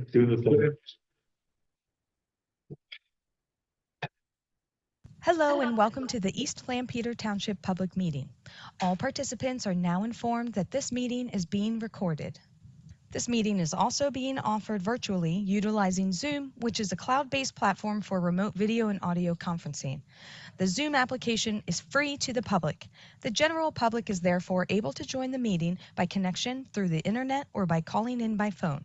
Do the thing. Hello and welcome to the East Lampeter Township Public Meeting. All participants are now informed that this meeting is being recorded. This meeting is also being offered virtually utilizing Zoom, which is a cloud-based platform for remote video and audio conferencing. The Zoom application is free to the public. The general public is therefore able to join the meeting by connection through the internet or by calling in by phone.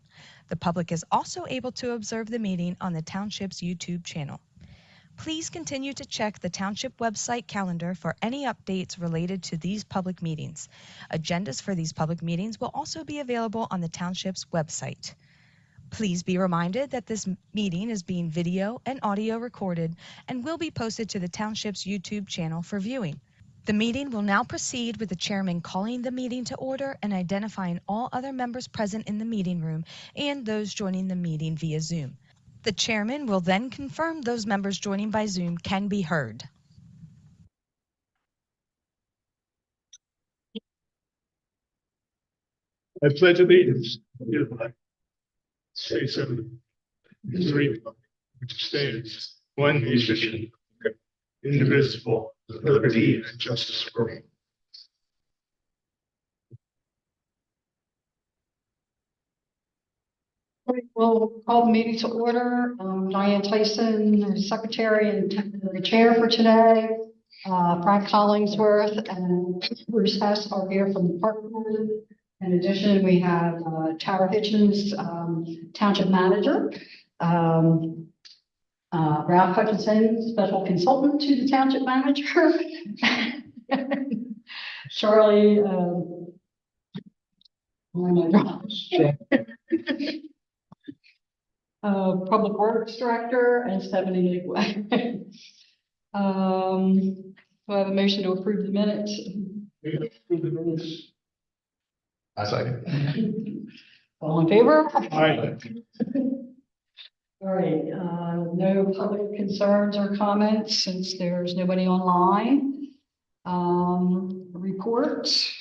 The public is also able to observe the meeting on the Township's YouTube channel. Please continue to check the Township website calendar for any updates related to these public meetings. Agendas for these public meetings will also be available on the Township's website. Please be reminded that this meeting is being video and audio recorded and will be posted to the Township's YouTube channel for viewing. The meeting will now proceed with the chairman calling the meeting to order and identifying all other members present in the meeting room and those joining the meeting via Zoom. The chairman will then confirm those members joining by Zoom can be heard. I pledge allegiance to the flag, States of Missouri, which stands one nation, indivisible, with liberty and justice for all. We'll call the meeting to order. Diane Tyson, secretary and temporary chair for today. Frank Collingsworth and Bruce Hess are here from the park board. In addition, we have Tara Hitchens, township manager. Ralph Hutchinson, special consultant to the township manager. Charlie, oh my gosh. Public Works Director, and Stephanie Nigway. Do I have a motion to approve the minutes? I second. All in favor? Aye. All right, no public concerns or comments since there's nobody online. Reports.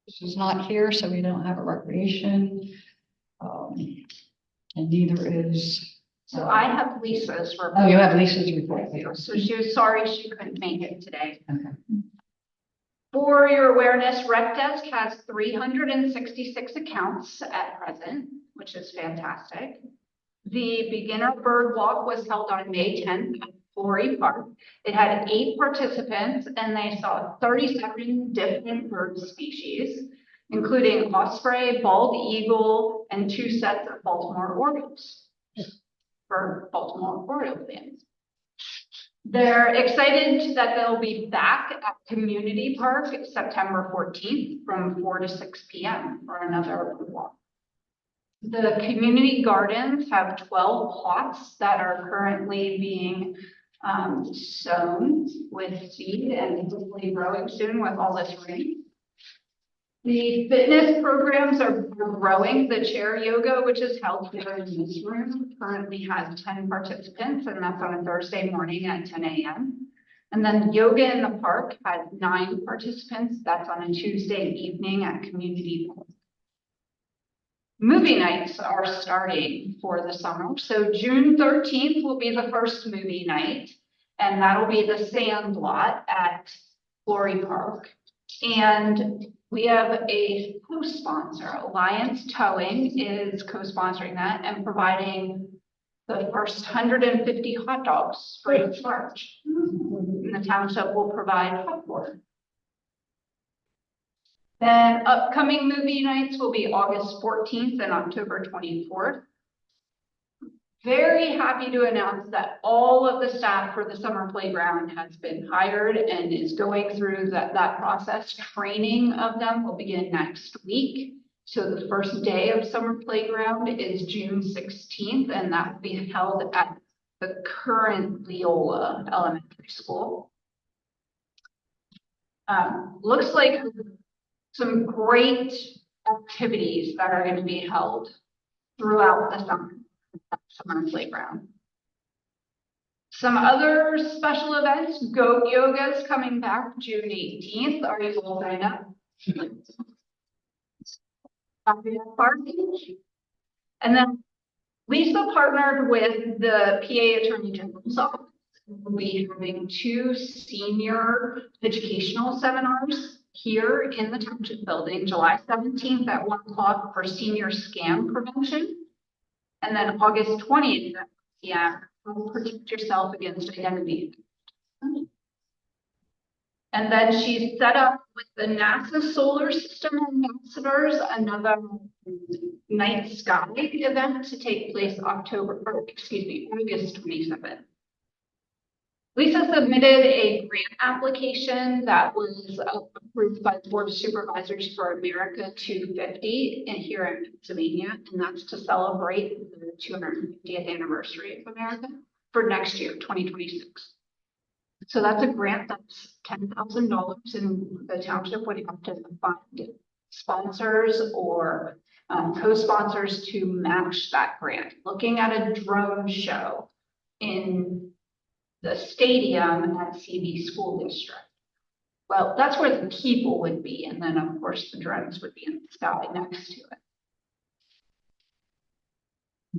This is not here, so we don't have a recreation. And neither is. So I have Lisa's report. Oh, you have Lisa's report there. So she was sorry she couldn't make it today. Okay. For your awareness, Rec Desk has 366 accounts at present, which is fantastic. The beginner bird walk was held on May 10th at Flory Park. It had 8 participants and they saw 37 different bird species, including osprey, bald eagle, and 2 sets of Baltimore Orioles for Baltimore Oriole fans. They're excited that they'll be back at Community Park September 14th from 4 to 6 p.m. for another walk. The community gardens have 12 plots that are currently being sown with seed and hopefully growing soon with all this rain. The fitness programs are growing. The chair yoga, which is held here in this room, currently has 10 participants, and that's on a Thursday morning at 10 a.m. And then yoga in the park has 9 participants. That's on a Tuesday evening at Community Park. Movie nights are starting for the summer. So June 13th will be the first movie night, and that'll be the Sandlot at Flory Park. And we have a co-sponsor. Alliance Towing is co-sponsoring that and providing the first 150 hot dogs free of charge. And the township will provide popcorn. Then upcoming movie nights will be August 14th and October 24th. Very happy to announce that all of the staff for the summer playground has been hired and is going through that process. Training of them will begin next week. So the first day of summer playground is June 16th, and that will be held at the current Leola Elementary School. Looks like some great activities that are going to be held throughout the summer playground. Some other special events, Goat Yoga is coming back June 18th. Are you all signed up? Lafayette Park. And then Lisa partnered with the PA Attorney General's office. We'll be having 2 senior educational seminars here in the Township Building, July 17th at 1 o'clock for senior scam prevention. And then August 20th at 1 p.m. for protect yourself against identity. And then she's set up with the NASA Solar System Ambassadors another night sky event to take place August 27th. Lisa submitted a grant application that was approved by the Board of Supervisors for America 250 and here in Pennsylvania, and that's to celebrate the 250th anniversary of America for next year, 2026. So that's a grant that's $10,000, and the township would have to find sponsors or co-sponsors to match that grant. Looking at a drone show in the stadium at CB School District. Well, that's where the people would be, and then of course the drones would be in the sky next to it.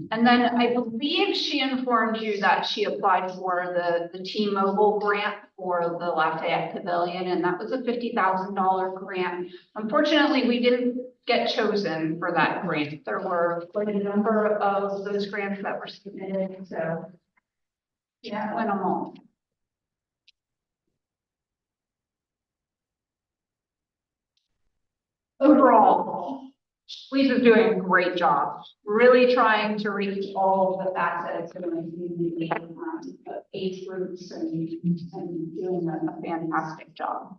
And then I believe she informed you that she applied for the T-Mobile grant for the Lafayette Pavilion, and that was a $50,000 grant. Unfortunately, we didn't get chosen for that grant. There were quite a number of those grants that were submitted, so yeah, it went along. Overall, Lisa's doing a great job, really trying to reach all of the facets of the community, age groups, and doing a fantastic job.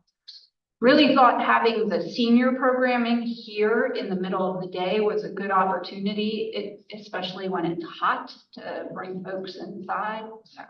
Really thought having the senior programming here in the middle of the day was a good opportunity, especially when it's hot, to bring folks inside. So.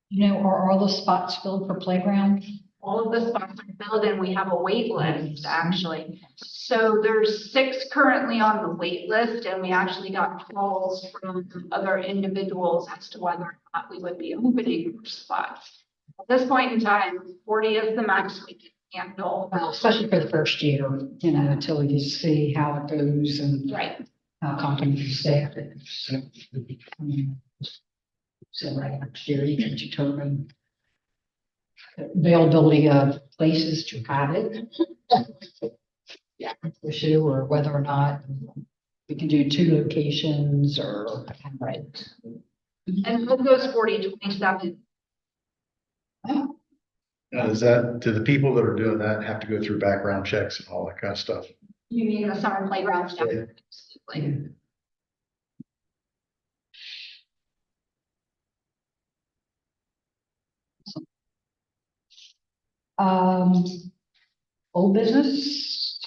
You know, are all the spots filled for playgrounds? All of the spots are filled and we have a wait list actually. So there's 6 currently on the wait list, and we actually got calls from other individuals as to whether or not we would be opening more spots. At this point in time, 40 is the max we can handle. Well, especially for the first year, you know, until you see how it goes and Right. how confident you staff it. So right next year, you can determine the availability of places to have it. Yeah, issue, or whether or not we can do 2 locations or, right. And of those 40, 27. Now, is that, do the people that are doing that have to go through background checks and all that kind of stuff? You mean the summer playground stuff? Yeah. Absolutely. Old business?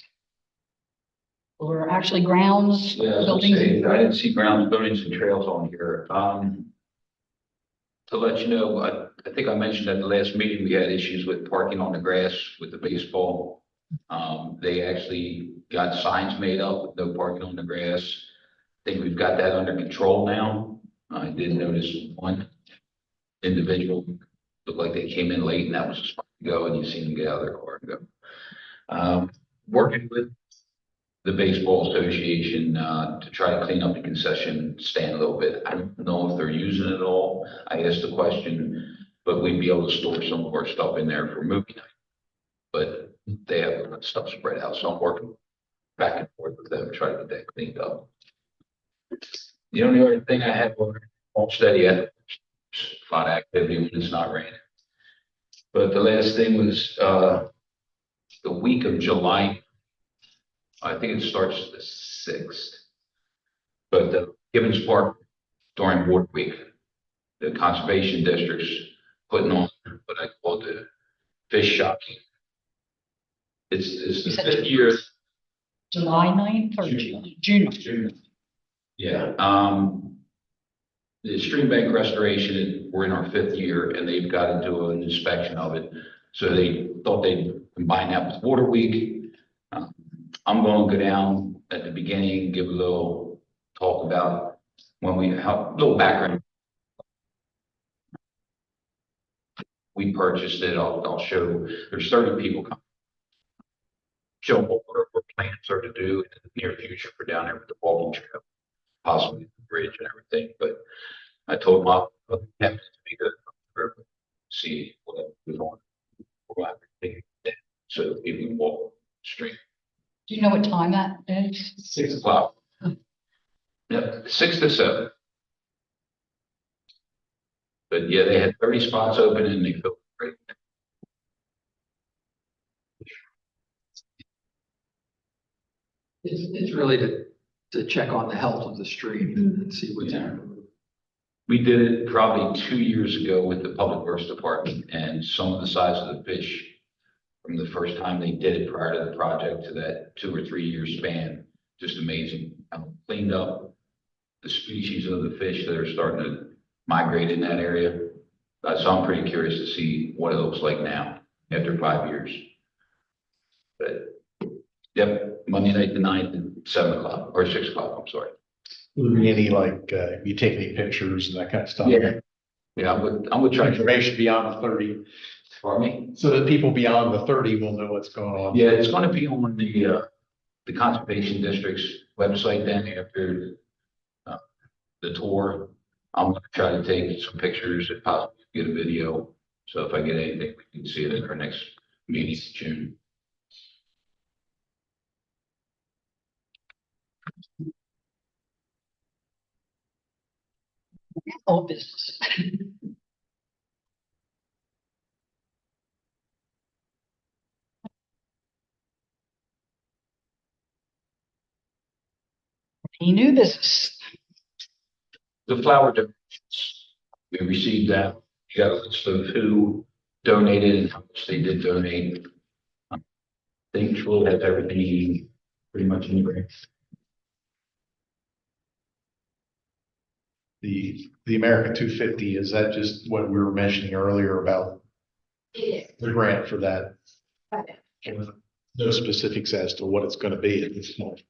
Or actually grounds, Yeah, I was gonna buildings? say, I didn't see grounds, buildings and trails on here. To let you know, I think I mentioned at the last meeting, we had issues with parking on the grass with the baseball. They actually got signs made up with no parking on the grass. I think we've got that under control now. I did notice one individual looked like they came in late and that was a spot to go, and you see them get out of their car and go. Working with the baseball association to try to clean up the concession stand a little bit. I don't know if they're using it all. I asked the question, but we'd be able to store some of our stuff in there for movie night. But they have stuff spread out, so I'm working back and forth with them to try to get that cleaned up. The only other thing I have all steady at, a lot of activity when it's not raining. But the last thing was the week of July. I think it starts the 6th. But the Gibbons Park during Board Week, the conservation district's putting on what I call the fish shocking. It's the 5th year. July 9th or June? Yeah, the stream bank restoration, we're in our 5th year and they've got into an inspection of it. So they thought they'd combine that with Water Week. I'm going to go down at the beginning, give a little talk about when we have a little background. we purchased it. I'll show, there's 30 people coming. Show what our plans are to do in the near future for down there with the walking trail, possibly the bridge and everything. But I told them I'll have to be good for see what goes on. We'll have to take it down so that people can walk straight. Do you know what time that is? 6 o'clock. Yep, 6 to 7. But yeah, they had 30 spots open and they filled great. It's really to check on the health of the stream and see what's happening. We did it probably 2 years ago with the Public Works Department, and some of the size of the fish from the first time they did it prior to the project to that 2 or 3 year span, just amazing. How cleaned up the species of the fish that are starting to migrate in that area. So I'm pretty curious to see what it looks like now after 5 years. But yep, Monday night the 9th at 7 o'clock or 6 o'clock, I'm sorry. Will there be any like, you take any pictures and that kind of stuff? Yeah, I'm gonna try to, Information beyond the 30, pardon me? so that people beyond the 30 will know what's going on. Yeah, it's gonna be on the Conservation District's website then after the tour. I'm gonna try to take some pictures and possibly get a video. So if I get anything, we can see it in our next meeting in June. All business. Any new business? The flower donations, we received that. You got a list of who donated and how much they did donate. I think Troy has everything pretty much in the The America 250, is that just what we were mentioning earlier about the grant for that? No specifics as to what it's going to be at this point.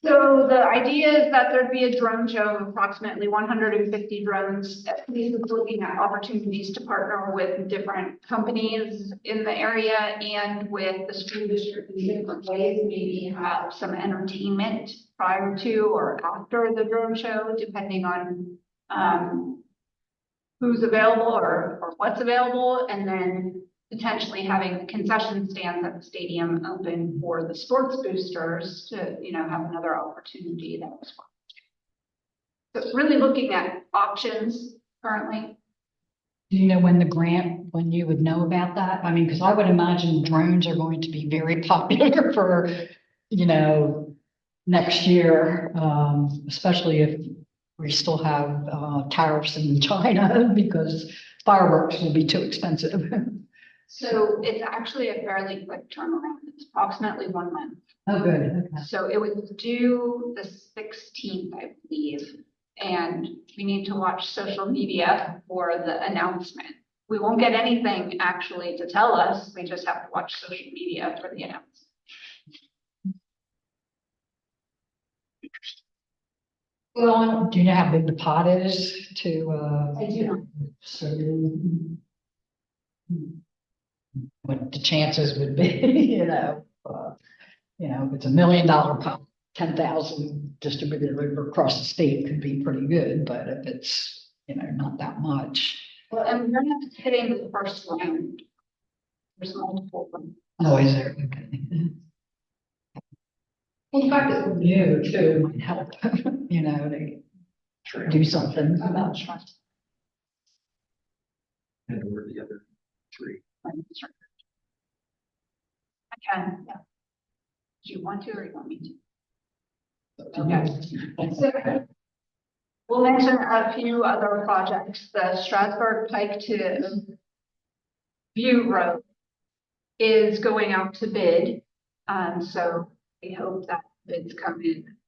So the idea is that there'd be a drone show of approximately 150 drones. Police is looking at opportunities to partner with different companies in the area and with the school district in different ways. Maybe have some entertainment prior to or after the drone show, depending on who's available or what's available, and then potentially having concession stands at the stadium open for the sports boosters to, have another opportunity that was fun. So it's really looking at options currently. Do you know when you would know about that? I mean, because I would imagine drones are going to be very popular for, next year, especially if we still have tariffs in China because fireworks will be too expensive. So it's actually a fairly quick turnaround. It's approximately 1 month. Oh, good. Okay. So it was due the 16th, I believe. And we need to watch social media for the announcement. We won't get anything actually to tell us. We just have to watch social media for the announcement. Well, do you know how big the pot is to? I do not. So what the chances would be, if it's $1 million pot, 10,000 distributed across the state could be pretty good, but if it's, not that much. Well, and we're not hitting the first round. There's multiple of them. Oh, is there? Okay. Well, the fact that we're new too might help, to do something about trust. And we're the other 3. I can, yeah. Do you want to or you want me to? Okay. So, we'll mention a few other projects. The Strasburg Pike to View Road is going out to bid. So we hope that bids come in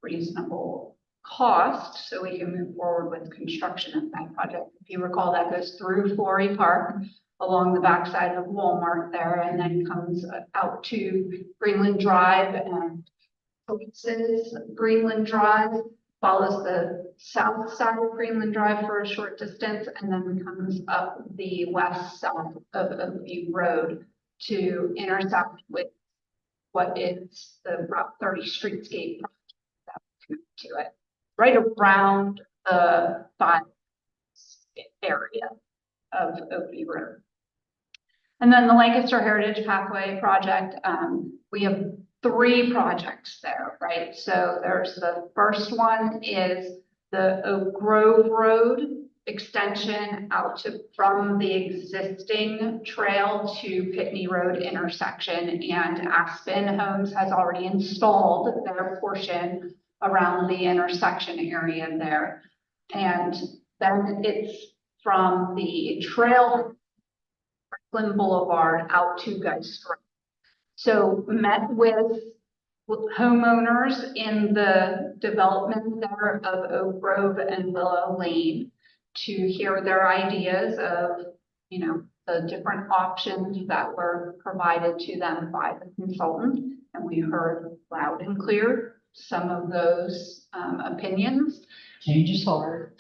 reasonable cost so we can move forward with construction of that project. If you recall, that goes through Flory Park along the backside of Walmart there and then comes out to Greenland Drive and Greenland Drive follows the south side of Greenland Drive for a short distance, and then comes up the west side of Oakview Road to intersect with what is the Route 30 streetscape to it, right around the five area of Oakview Road. And then the Lancaster Heritage Pathway project, we have 3 projects there, right? So there's the first one is the Oak Grove Road extension out to from the existing trail to Pitney Road intersection, and Aspen Homes has already installed their portion around the intersection area there. And then it's from the trail Franklin Boulevard out to Geist Road. So met with homeowners in the development there of Oak Grove and Willow Lane to hear their ideas of, you know, the different options that were provided to them by the consultant. And we heard loud and clear some of those opinions. Change is hard.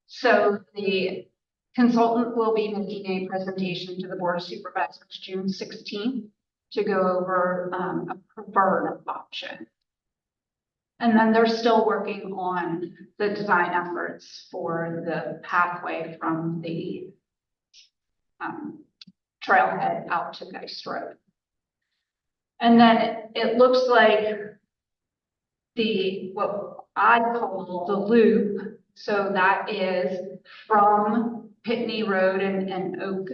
So the consultant will be making a presentation to the Board of Supervisors June 16th to go over a preferred option. And then they're still working on the design efforts for the pathway from the trailhead out to Geist Road. And then it looks like what I call the loop. So that is from Pitney Road and Oak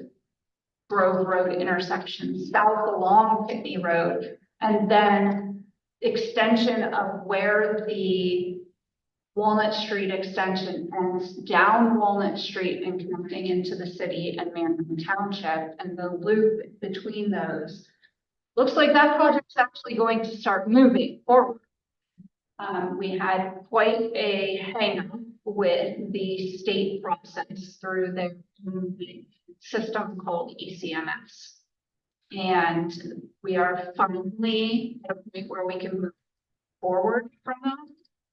Grove Road intersection south along Pitney Road, and then extension of where the Walnut Street extension ends down Walnut Street and connecting into the city and Manhattan Township, and the loop between those. Looks like that project's actually going to start moving forward. We had quite a hang-up with the state process through their system called ECMS. And we are finally at a point where we can move forward from that.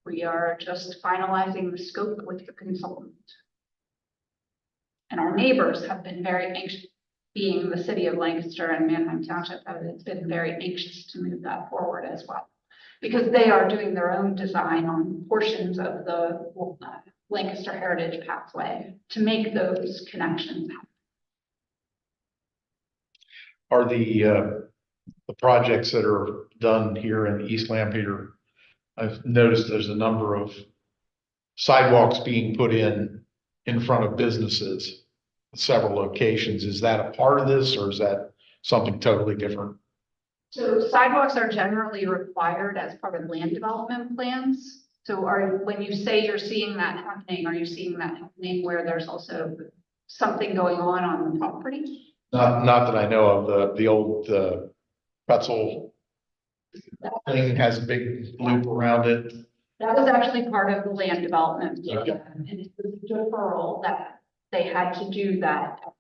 We are just finalizing the scope with the consultant. And our neighbors have been very anxious, being the city of Lancaster and Manheim Township, has been very anxious to move that forward as well, because they are doing their own design on portions of the Lancaster Heritage Pathway to make those connections happen. Are the projects that are done here in East Lampeter, I've noticed there's a number of sidewalks being put in front of businesses, several locations. Is that a part of this, or is that something totally different? So sidewalks are generally required as part of land development plans. So when you say you're seeing that happening, are you seeing that happening where there's also something going on the property? Not that I know of. The old pretzel thing has a big loop around it. That was actually part of the land development plan, Okay. and it was a deferral that they had to do that at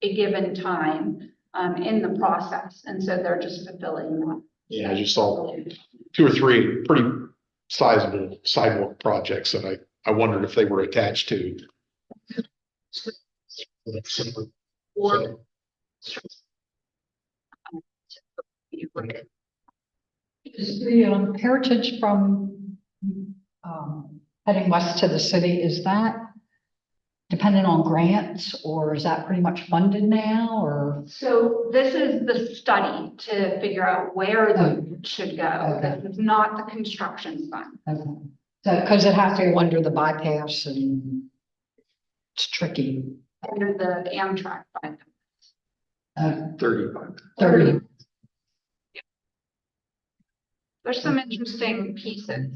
a given time in the process, and so they're just fulfilling that. Yeah, I just saw 2 or 3 pretty sizable sidewalk projects that I wondered if they were attached to. Or Is the heritage from heading west to the city, is that dependent on grants, or is that pretty much funded now, or? so this is the study to figure out where the route should go. Okay. This is not the construction fund. Okay. So, because it has to go under the bypass and it's tricky. Under the Amtrak fund. 35. 30. There's some interesting pieces.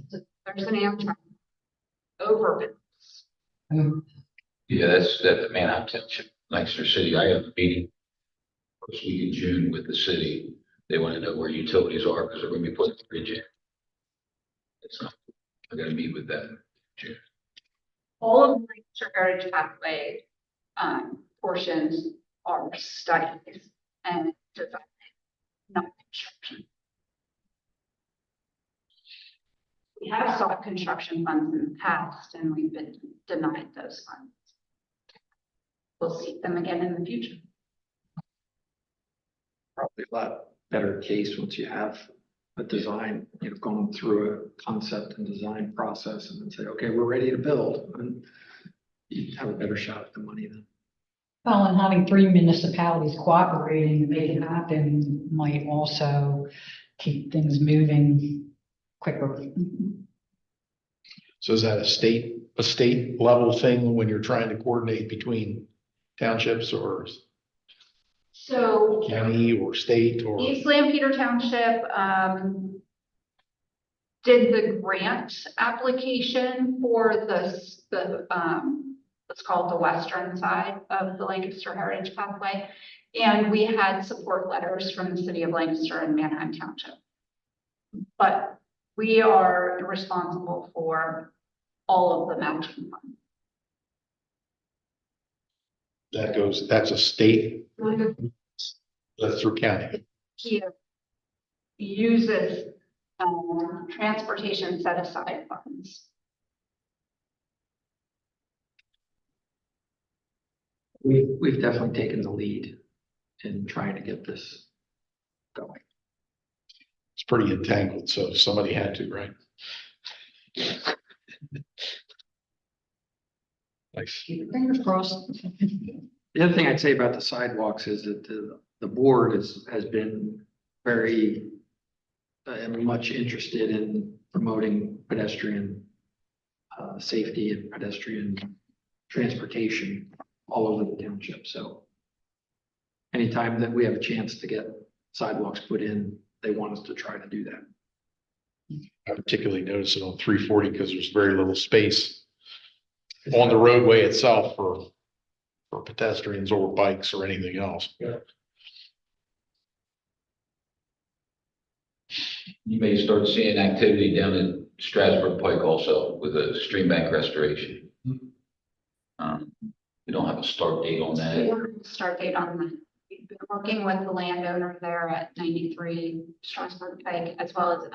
There's an Amtrak overpass. Yeah, that's the Manheim Township, Lancaster City. I have a meeting first week in June with the city. They want to know where utilities are because they're going to be putting the bridge in. It's not, I got to meet with them in June. All of the Lancaster Heritage Pathway portions are studies and design, not construction. We have sought construction funds in the past and we've been denied those funds. We'll seek them again in the future. Probably a lot better case once you have a design, going through a concept and design process and then say, okay, we're ready to build. And you have a better shot at the money then. Well, and having 3 municipalities cooperating to make it happen might also keep things moving quicker. So is that a state level thing when you're trying to coordinate between townships or So county or state or? East Lampeter Township, did the grant application for what's called the western side of the Lancaster Heritage Pathway. And we had support letters from the city of Lancaster and Manheim Township. But we are responsible for all of the matching funds. That's a state, that's through county. He uses transportation set aside funds. We've definitely taken the lead in trying to get this going. It's pretty entangled, so somebody had to, right? Nice. Fingers crossed. The other thing I'd say about the sidewalks is that the board has been very much interested in promoting pedestrian safety and pedestrian transportation all over the township. So anytime that we have a chance to get sidewalks put in, they want us to try to do that. I particularly noticed it on 340 because there's very little space on the roadway itself for pedestrians or bikes or anything else. You may start seeing activity down at Strasburg Pike also with a stream bank restoration. We don't have a start date on that. Start date on that. We've been working with the landowner there at 93 Strasburg Pike, as well as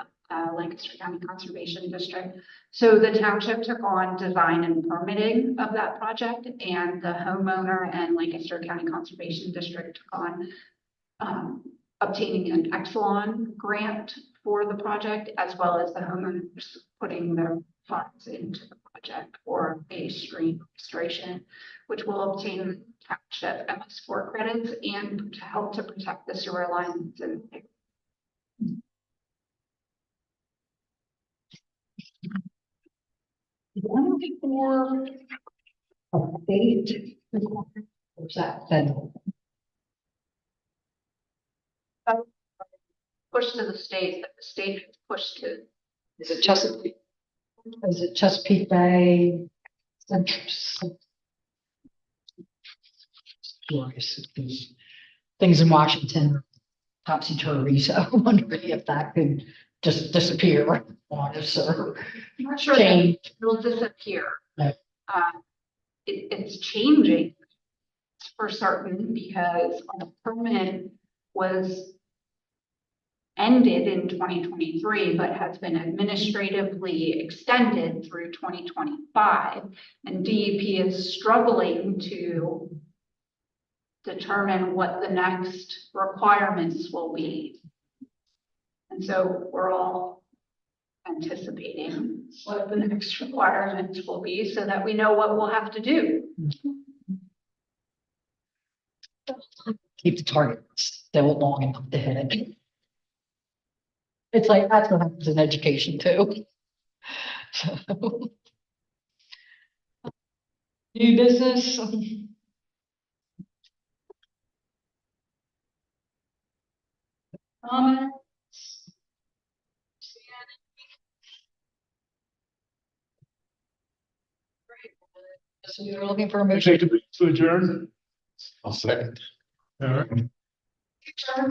Lancaster County Conservation District. So the township took on design and permitting of that project, and the homeowner and Lancaster County Conservation District took on obtaining an Exelon grant for the project, as well as the homeowners putting their funds into the project for a stream restoration, which will obtain township MS4 credits and to help to protect the sewer lines and One for a state, or is that federal? push to the state, that the state has pushed to. Is it Chesapeake? Is it Chesapeake Bay? Things in Washington are topsy-turvy, so I'm wondering if that could just disappear on us or I'm not sure that change. will disappear. No. It's changing for certain because the permit was ended in 2023, but has been administratively extended through 2025. And DEP is struggling to determine what the next requirements will be. And so we're all anticipating what the next requirements will be so that we know what we'll have to do. Keep the target still long enough to hit it. It's like, that's what happens in education too. So. New business. Comments? So you're looking for a motion? Take a to adjourn. I'll second. All right.